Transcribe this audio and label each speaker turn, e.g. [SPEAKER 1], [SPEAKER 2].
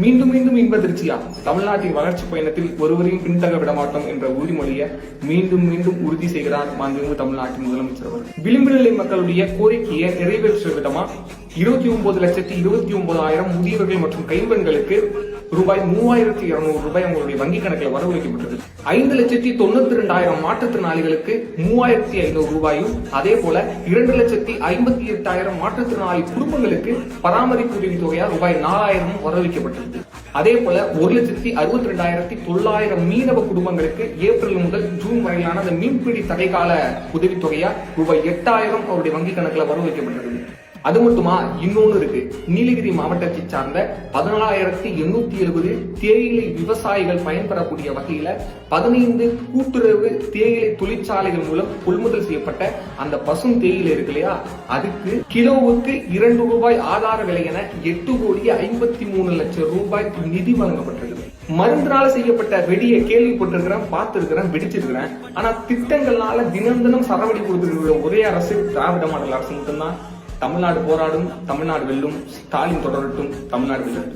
[SPEAKER 1] மீண்டும் மீண்டும் இன்பதிர்ச்சியா தமிழ்நாட்டின் வளர்ச்சி பயணத்தில் ஒருவரையும் பின்தங்க விடமாட்டோம் என்ற உறுதிமொழியை மீண்டும் மீண்டும் உறுதி செய்கிறார் மாண்புமிகு தமிழ்நாட்டின் முதலமைச்சர் அவர்கள். விளிம்பு நிலை மக்களுடைய கோரிக்கையை நிறைவேற்ற விதமா 29,29,000 முதியவர்கள் மற்றும் கைம்பெண்களுக்கு ரூபாய் 3,200 அவங்களுடைய வங்கி கணக்கில் வரவு வைக்கப்பட்டது. 5,92,000 மாற்றுத்திறனாளிகளுக்கு 3,500 ரூபாயும், அதே போல 2,58,000 மாற்றுத்திறனாளி குடும்பங்களுக்கு பராமரிப்பு உதவி தொகையா ரூபாய் 4,000 வரவு வைக்கப்பட்டது. அதே போல 1,62,900 மீனவ குடும்பங்களுக்கு ஏப்ரல் முதல் ஜூன் வரையிலான அந்த மீன்பிடி தடைக்கால உதவித்தொகையா ரூபாய் 8,000 அவருடைய வங்கி கணக்குல வரவு வைக்கப்பட்டது. அது மட்டுமா, இன்னொன்னு இருக்கு. நீலகிரி மாவட்டத்தை சார்ந்த 14,870 தேயிலை விவசாயிகள் பயன்பெறக்கூடிய வகையில 15 கூட்டுறவு தேயிலை தொழிற்சாலைகள் மூலம் கொள்முதல் செய்யப்பட்ட அந்த பசும் தேயிலை இருக்கு இல்லையா, அதுக்கு கிலோவுக்கு 2 ரூபாய் ஆதார விலை என 8,53,00,000 ரூபாய் நிதி வழங்கப்பட்டது. மருந்தினால செய்யப்பட்ட வெடியை கேள்விப்பட்டிருக்கிறேன், பார்த்திருக்கிறேன், வெடிச்சிருக்கிறேன். ஆனா திட்டங்கள்னால தினம் தினம் சரவடி கொடுத்திருக்கிற ஒரே அரசு திராவிட மாடல் அரசு மட்டும்தான். தமிழ்நாடு போராடும், தமிழ்நாடு வெல்லும், ஸ்டாலின் தொடரட்டும், தமிழ்நாடு வெல்லும்.